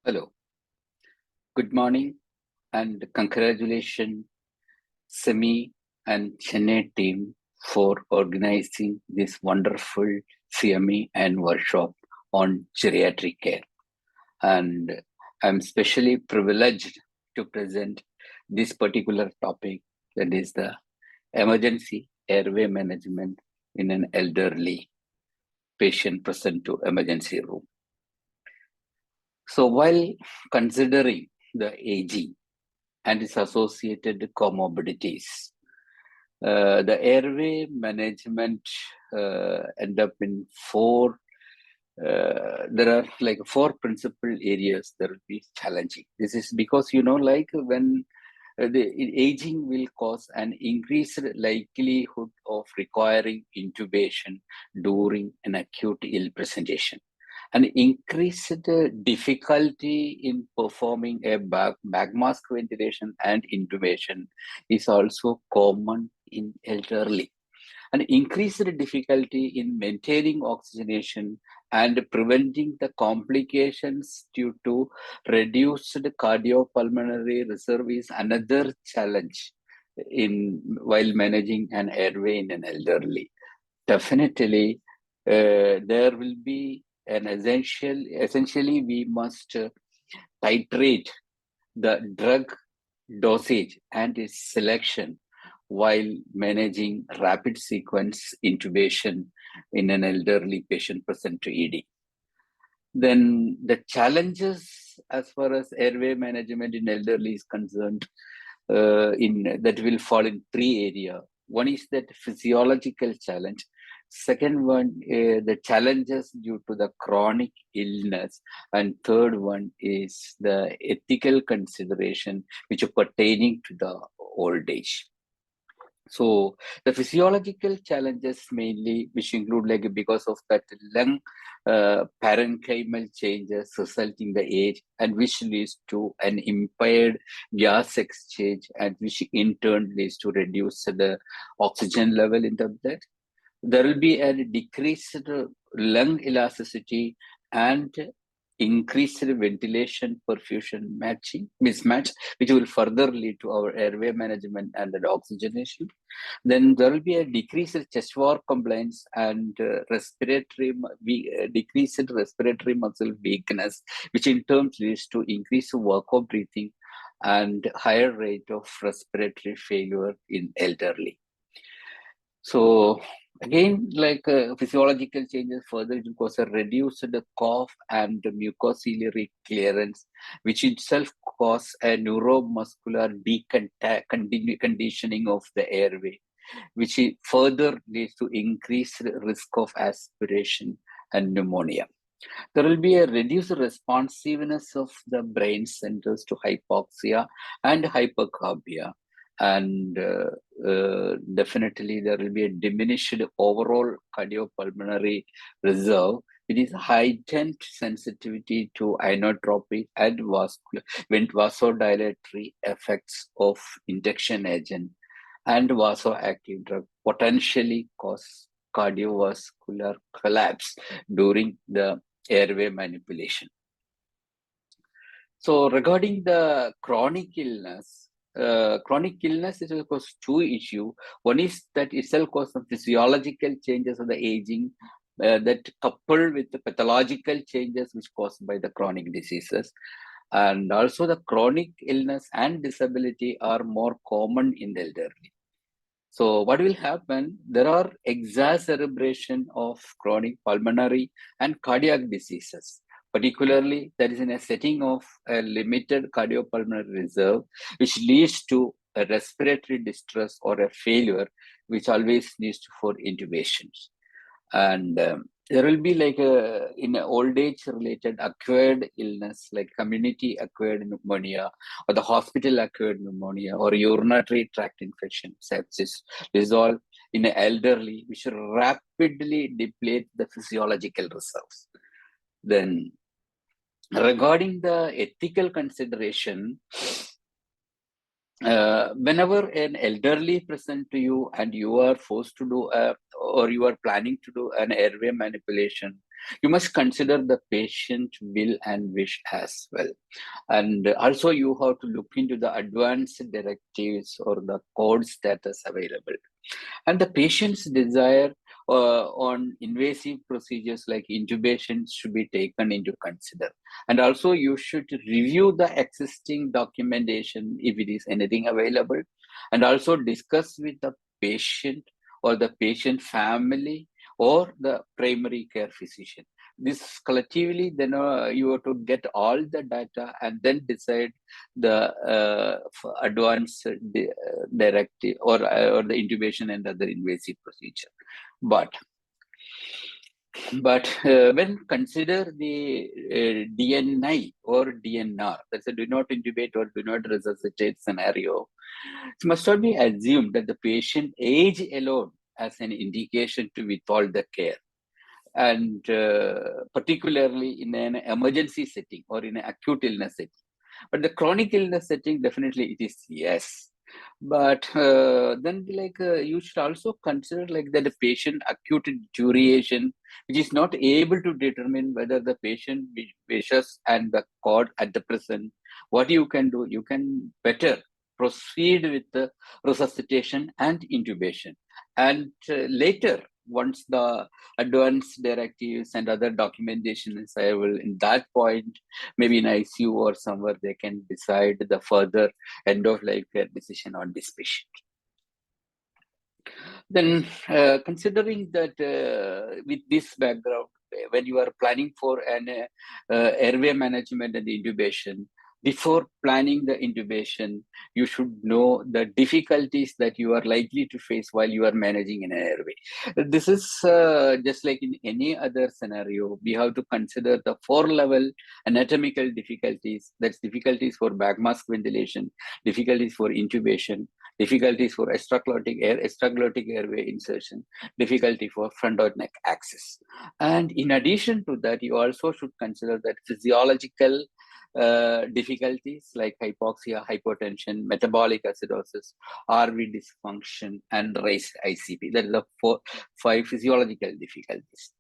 Hello, good morning, and congratulations, Semi and Chennai team for organizing this wonderful CME and workshop on geriatric care. And I'm specially privileged to present this particular topic, that is the emergency airway management in an elderly patient present to emergency room. So while considering the aging and its associated comorbidities, the airway management end up in four. There are like four principal areas that will be challenging. This is because like when the aging will cause an increased likelihood of requiring intubation during an acute ill presentation. An increased difficulty in performing a back mask ventilation and intubation is also common in elderly. An increased difficulty in maintaining oxygenation and preventing the complications due to reduced cardiopulmonary reserve is another challenge in while managing an airway in an elderly. Definitely, there will be an essentially we must titrate the drug dosage and its selection while managing rapid sequence intubation in an elderly patient present to ED. Then the challenges as far as airway management in elderly is concerned, in that will fall in three areas. One is that physiological challenge. Second one, the challenges due to the chronic illness, and third one is the ethical consideration which are pertaining to the old age. So the physiological challenges mainly, which include like because of that lung parenchymal changes resulting the age, and which leads to an impaired gas exchange, and which in turn leads to reduce the oxygen level in the blood. There will be a decreased lung elasticity and increased ventilation perfusion mismatch, which will further lead to our airway management and the oxygenation. Then there will be a decreased chest wall compliance and decreased respiratory muscle weakness, which in turn leads to increased work of breathing and higher rate of respiratory failure in elderly. So again, like physiological changes further, it will cause a reduced cough and mucociliary clearance, which itself cause a neuromuscular conditioning of the airway, which further leads to increased risk of aspiration and pneumonia. There will be a reduced responsiveness of the brain centers to hypoxia and hypercarbia. And definitely there will be a diminished overall cardiopulmonary reserve. It is heightened sensitivity to inotropy and vasodilatory effects of induction agent and vasoactive drug potentially cause cardiovascular collapse during the airway manipulation. So regarding the chronic illness is of course two issues. One is that itself causes some physiological changes of the aging that coupled with the pathological changes which caused by the chronic diseases. And also the chronic illness and disability are more common in the elderly. So what will happen? There are exacerbation of chronic pulmonary and cardiac diseases, particularly that is in a setting of a limited cardiopulmonary reserve, which leads to a respiratory distress or a failure, which always leads to for intubations. And there will be like in old age related acquired illness like community acquired pneumonia or the hospital acquired pneumonia or urinary tract infection, sepsis. This is all in an elderly, which rapidly deplete the physiological reserves. Then regarding the ethical consideration, whenever an elderly present to you and you are forced to do or you are planning to do an airway manipulation, You must consider the patient will and wish as well. And also you have to look into the advanced directives or the code status available. And the patient's desire on invasive procedures like intubation should be taken into consider. And also you should review the existing documentation if it is anything available, and also discuss with the patient or the patient family or the primary care physician. This collectively, then you have to get all the data and then decide the advanced directive or the intubation and other invasive procedure. But when consider the DNI or DNR, that's a do not intubate or do not resuscitate scenario, it must not be assumed that the patient age alone as an indication to withhold the care. And particularly in an emergency setting or in an acute illness setting. But the chronic illness setting, definitely it is yes. But then you should also consider like that the patient acute duration, which is not able to determine whether the patient wishes and the cord at the present. What you can do, you can better proceed with the resuscitation and intubation. And later, once the advanced directives and other documentation is available, in that point, maybe in ICU or somewhere, they can decide the further end of life care decision on this patient. Then considering that with this background, when you are planning for an airway management and intubation, before planning the intubation, you should know the difficulties that you are likely to face while you are managing an airway. This is just like in any other scenario, we have to consider the 4-level anatomical difficulties. That's difficulties for back mask ventilation, difficulties for intubation, difficulties for extraglottic airway insertion, difficulty for front or neck access. And in addition to that, you also should consider that physiological difficulties like hypoxia, hypotension, metabolic acidosis, RV dysfunction, and raised ICP. That is the 5 physiological difficulties.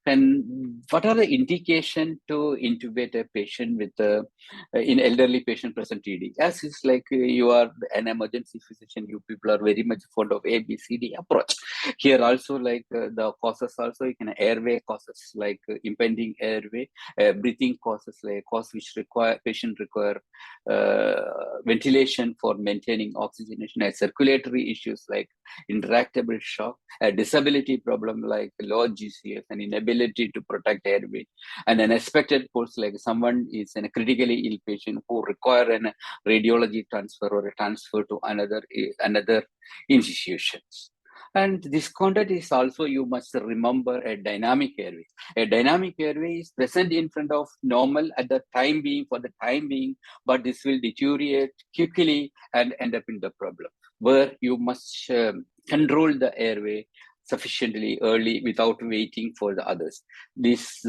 And what are the indication to intubate a patient with in elderly patient present TD? As it's like you are an emergency physician, you people are very much fond of ABCD approach. Here also like the causes also, you can airway causes like impending airway, breathing causes like cause which patient require ventilation for maintaining oxygenation, and circulatory issues like intractable shock, a disability problem like low GCF and inability to protect airway, and an unexpected pulse like someone is in a critically ill patient who require a radiology transfer or a transfer to another institutions. And this concept is also, you must remember, a dynamic airway. A dynamic airway is present in front of normal at the time being, for the time being, but this will deteriorate quickly and end up in the problem, where you must control the airway sufficiently early without waiting for the others. This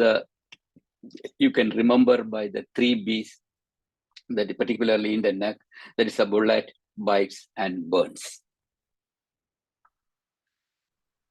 you can remember by the 3 Bs, that particularly in the neck, that is a bullet, bites, and burns.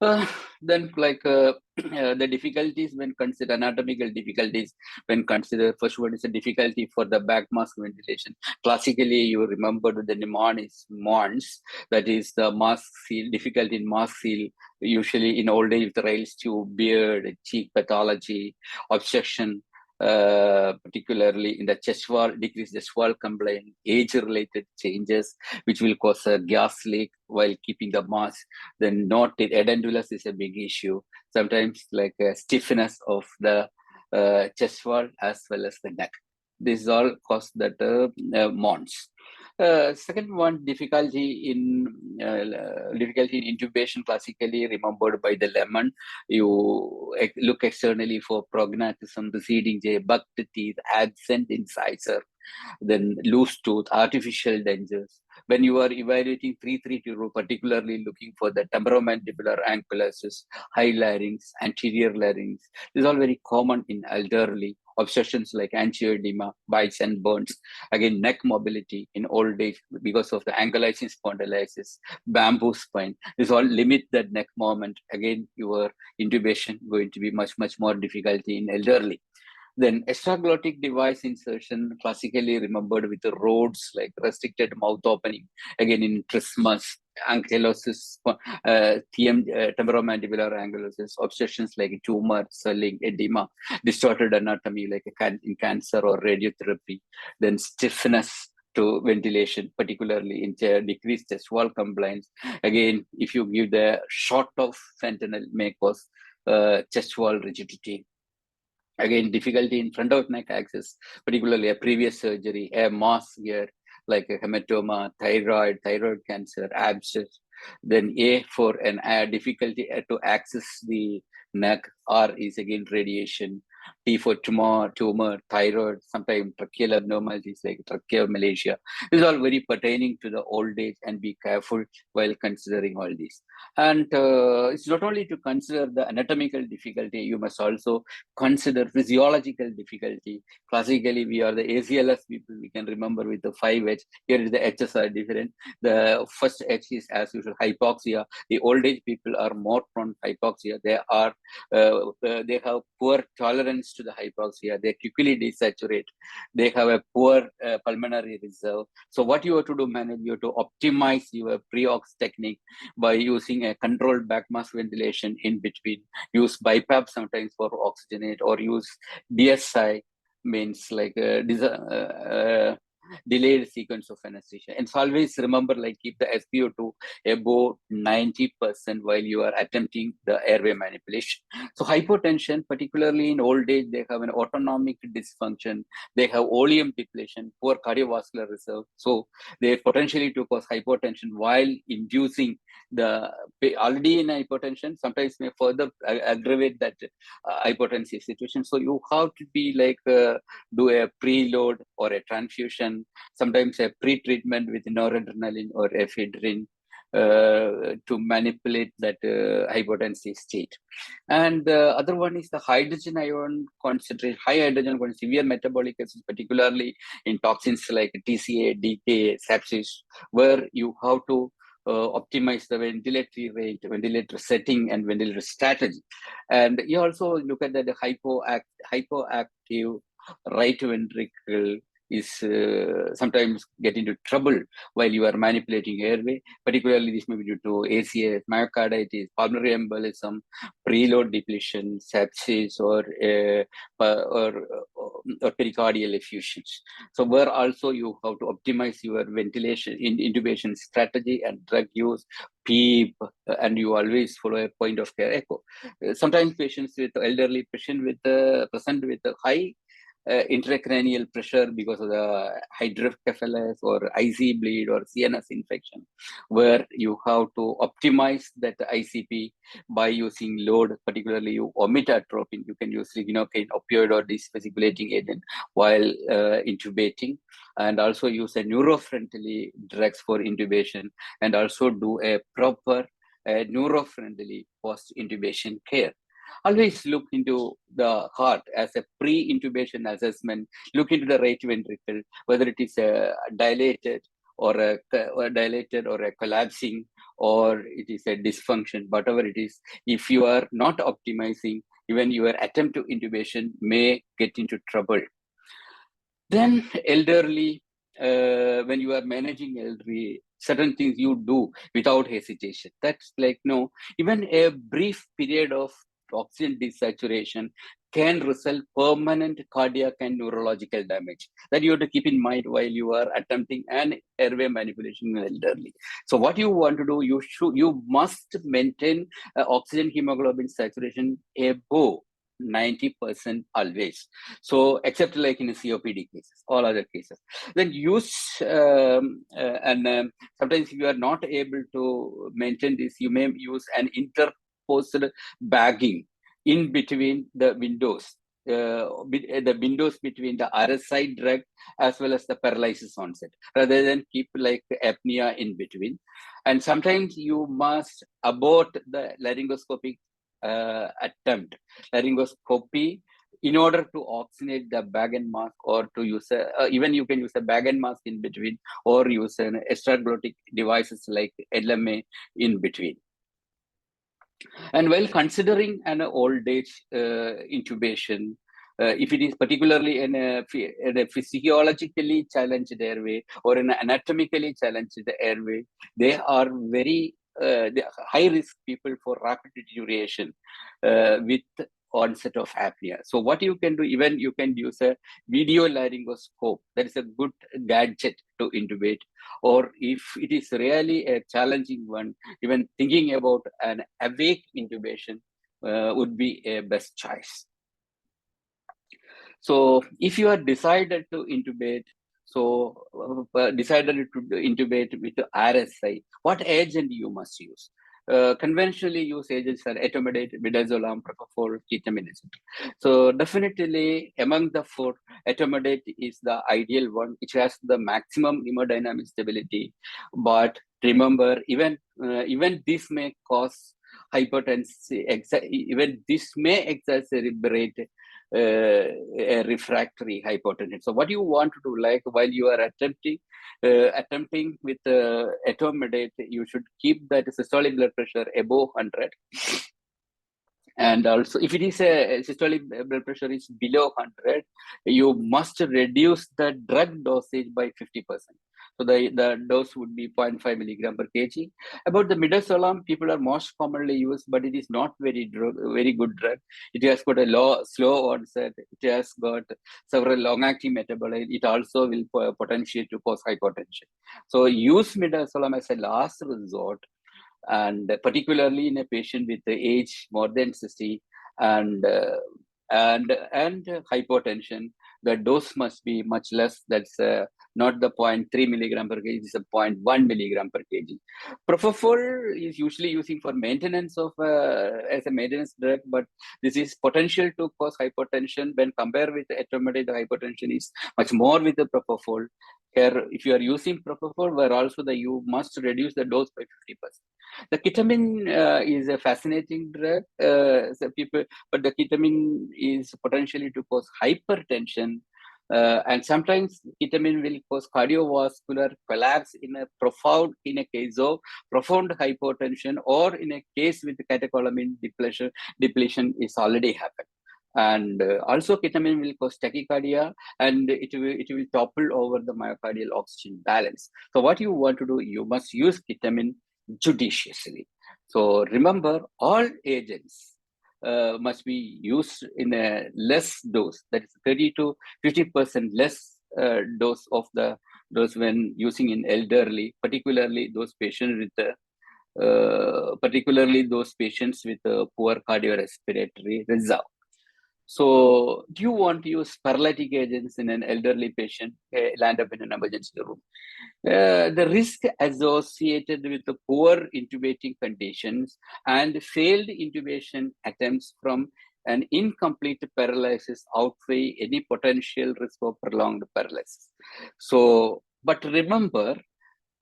Then the difficulties when consider anatomical difficulties when consider, first one is a difficulty for the back mask ventilation. Classically, you remember the mnemon is MONS, that is the mask seal, difficulty in mask seal, usually in old age with rails tube, beard, cheek pathology, obstruction, particularly in the chest wall, decreased chest wall complaint, age-related changes, which will cause a gas leak while keeping the mask. Then noted edentulous is a big issue. Sometimes like a stiffness of the chest wall as well as the neck. This all cause that MONS. Second one, difficulty in intubation, classically remembered by the lemon. You look externally for prognatism, receding J, bucked teeth, absent incisor, then loose tooth, artificial dentures. When you are evaluating 332 rule, particularly looking for the temporomandibular ankylosis, high larynx, anterior larynx, this is all very common in elderly. Obstructions like angioedema, bites and burns. Again, neck mobility in old age because of the ankylosing spondylitis, bamboo spine. This all limit that neck movement. Again, your intubation going to be much, much more difficulty in elderly. Then extraglottic device insertion, classically remembered with the rods like restricted mouth opening, again in trismus, ankylosis, temporomandibular ankylosis, obstructions like tumor, swelling, edema, distorted anatomy like in cancer or radiotherapy, then stiffness to ventilation, particularly in decreased chest wall compliance. Again, if you give the shot of fentanyl, may cause chest wall rigidity. Again, difficulty in front of neck access, particularly a previous surgery, a mass here, like a hematoma, thyroid cancer, abscess. Then A for an difficulty to access the neck. R is again radiation. T for tumor, thyroid, sometimes tracheal abnormalities like tracheomalacia. These are all very pertaining to the old age, and be careful while considering all these. And it's not only to consider the anatomical difficulty, you must also consider physiological difficulty. Classically, we are the ACLS people, we can remember with the 5H. Here is the H's are different. The first H is as usual hypoxia. The old age people are more prone to hypoxia. They have poor tolerance to the hypoxia. They quickly desaturate. They have a poor pulmonary reserve. So what you have to do, manage, you have to optimize your pre-ox technique by using a controlled back mask ventilation in between. Use BiPAP sometimes for oxygenate, or use DSI, means like delayed sequence of anesthesia. And so always remember, like, keep the SpO2 above 90% while you are attempting the airway manipulation. So hypotension, particularly in old age, they have an autonomic dysfunction. They have oleum depletion, poor cardiovascular reserve. So they potentially to cause hypotension while inducing the already in hypotension, sometimes may further aggravate that hypotensive situation. So you have to be like do a preload or a transfusion, sometimes a pre-treatment with noradrenaline or ephedrine to manipulate that hypotensive state. And the other one is the hydrogen ion concentration, high hydrogen concentration, severe metabolic cases, particularly in toxins like TCA, DKA, sepsis, where you have to optimize the ventilatory rate, ventilator setting, and ventilator strategy. And you also look at the hypoactive right ventricle is sometimes get into trouble while you are manipulating airway. Particularly, this may be due to ACS, myocarditis, pulmonary embolism, preload depletion, sepsis, or pericardial effusions. So where also you have to optimize your ventilation, intubation strategy and drug use, PEEP, and you always follow a point of care echo. Sometimes patients with elderly patient with present with a high intracranial pressure because of the hydrocephalus or IC bleed or CNS infection, where you have to optimize that ICP by using load, particularly you omit atropine. You can use lignocaine, opioid, or desphysiculating agent while intubating, and also use a neuro-friendly drugs for intubation, and also do a proper neuro-friendly post-intubation care. Always look into the heart as a pre-intubation assessment. Look into the right ventricle, whether it is dilated or a collapsing, or it is a dysfunction, whatever it is. If you are not optimizing, even your attempt to intubation may get into trouble. Then elderly, when you are managing elderly, certain things you do without hesitation. That's like, no, even a brief period of oxygen desaturation can result permanent cardiac and neurological damage. That you have to keep in mind while you are attempting an airway manipulation in elderly. So what you want to do, you must maintain oxygen hemoglobin saturation above 90% always. So except like in a COPD cases, all other cases. Then use sometimes if you are not able to maintain this, you may use an interposed bagging in between the windows. the windows between the RSI drug as well as the paralysis onset, rather than keep like apnea in between. And sometimes you must abort the laryngoscopic attempt, laryngoscopy, in order to oxygenate the bag and mask, or to use even you can use a bag and mask in between, or use an extraglottic devices like LMA in between. And while considering an old age intubation, if it is particularly in a physiologically challenged airway or in an anatomically challenged airway, they are very high risk people for rapid deterioration with onset of apnea. So what you can do, even you can use a video laryngoscope. That is a good gadget to intubate. Or if it is really a challenging one, even thinking about an awake intubation would be a best choice. So if you are decided to intubate, decided to intubate with RSI, what agent you must use? Conventionally used agents are etomidate, midazolam, propofol, ketamine, etc. So definitely among the four, etomidate is the ideal one, which has the maximum hemodynamic stability. But remember, even this may cause hypertension. Even this may exacerbate a refractory hypotension. So what you want to do, like while you are attempting with etomidate, you should keep that systolic blood pressure above 100. And also, if it is a systolic blood pressure is below 100, you must reduce the drug dosage by 50%. So the dose would be 0.5 milligram per kg. About the midazolam, people are most commonly used, but it is not very good drug. It has got a slow onset. It has got several long-acting metabolites. It also will potentiate to cause hypotension. So use midazolam as a last resort, and particularly in a patient with the age more than 60 and hypotension. The dose must be much less. That's not the 0.3 milligram per kg, it's a 0.1 milligram per kg. Propofol is usually using for maintenance of as a maintenance drug, but this is potential to cause hypotension. When compared with etomidate, the hypotension is much more with the propofol. Here, if you are using propofol, where also you must reduce the dose by 50%. The ketamine is a fascinating drug, but the ketamine is potentially to cause hypertension, and sometimes ketamine will cause cardiovascular collapse in a case of profound hypotension, or in a case with catecholamine depletion is already happened. And also ketamine will cause tachycardia, and it will topple over the myocardial oxygen balance. So what you want to do, you must use ketamine judiciously. So remember, all agents must be used in a less dose, that is 30 to 50% less dose of the dose when using in elderly, particularly those patients with poor cardiorespiratory reserve. So do you want to use paralytic agents in an elderly patient, land up in an emergency room? The risk associated with the poor intubating conditions and failed intubation attempts from an incomplete paralysis outweigh any potential risk of prolonged paralysis. So, but remember,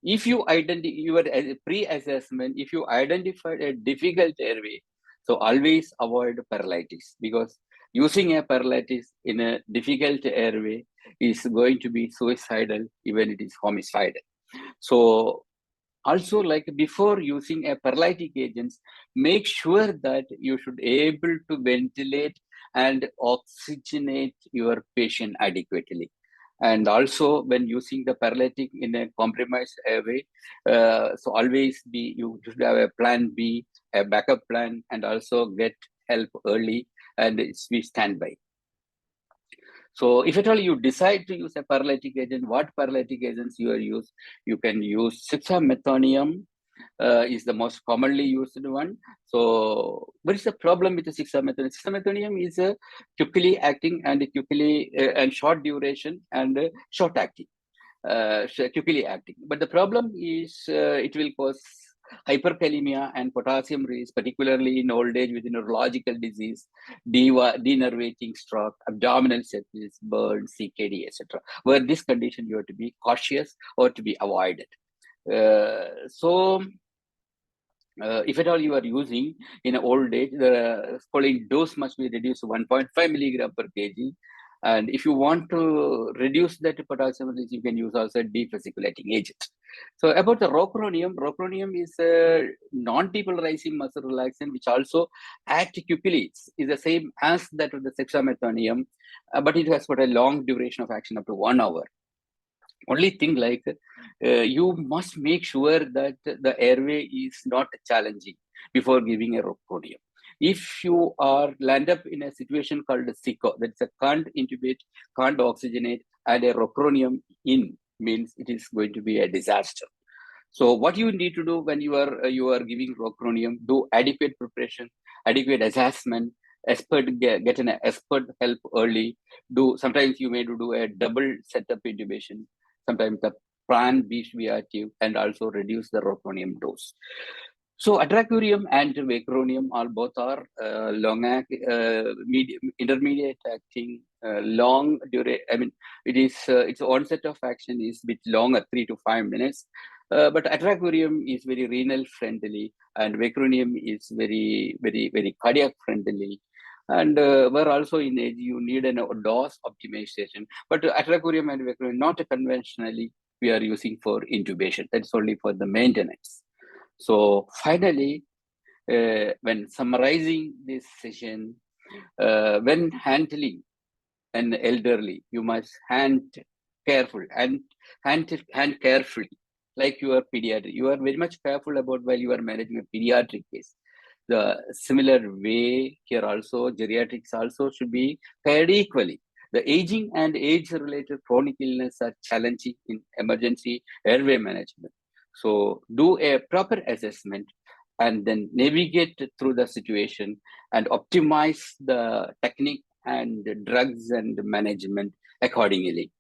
if you your pre-assessment, if you identified a difficult airway, so always avoid paralysis, because using a paralysis in a difficult airway is going to be suicidal, even it is homicidal. So also, like before using a paralytic agents, make sure that you should able to ventilate and oxygenate your patient adequately. And also when using the paralytic in a compromised airway, so always you should have a plan B, a backup plan, and also get help early, and we stand by. So if at all you decide to use a paralytic agent, what paralytic agents you are use? You can use sixamethonium, is the most commonly used one. So what is the problem with the sixamethonium? Sixamethonium is a quickly acting and and short duration and short acting. Quickly acting. But the problem is it will cause hyperkalemia and potassium release, particularly in old age with neurological disease, denervating stroke, abdominal sepsis, burn, CKD, etc. Where this condition you have to be cautious or to be avoided. If at all you are using in old age, the following dose must be reduced to 1.5 milligram per kg. And if you want to reduce that potassium release, you can use also defasciculating agent. So about the rocuronium is a non-depolarizing muscle relaxant, which also acticupilates, is the same as that of the dexamethasone, but it has got a long duration of action up to 1 hour. Only thing like you must make sure that the airway is not challenging before giving a rocuronium. If you are land up in a situation called a SICO, that's a can't intubate, can't oxygenate, and a rocuronium in means it is going to be a disaster. So what you need to do when you are giving rocuronium, do adequate preparation, adequate assessment, get an expert help early. Sometimes you may do a double setup intubation. Sometimes the plan B should be active and also reduce the rocuronium dose. So atracurium and vacuronium both are intermediate acting, long duration. I mean, its onset of action is a bit longer, 3 to 5 minutes. But atracurium is very renal friendly, and vacuronium is very, very, very cardiac friendly. And we're also in age, you need a dose optimization. But atracurium and vacuronium, not conventionally, we are using for intubation. That's only for the maintenance. So finally, when summarizing this session, when handling an elderly, you must hand carefully, like you are pediatric. You are very much careful about while you are managing a pediatric case. The similar way here also, geriatrics also should be cared equally. The aging and age-related chronic illness are challenging in emergency airway management. So do a proper assessment and then navigate through the situation and optimize the technique and the drugs and management accordingly.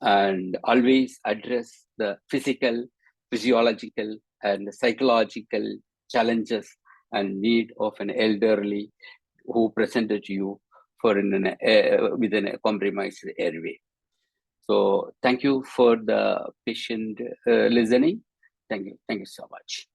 And always address the physical, physiological, and psychological challenges and need of an elderly who presented to you with a compromised airway. So thank you for the patient listening. Thank you so much.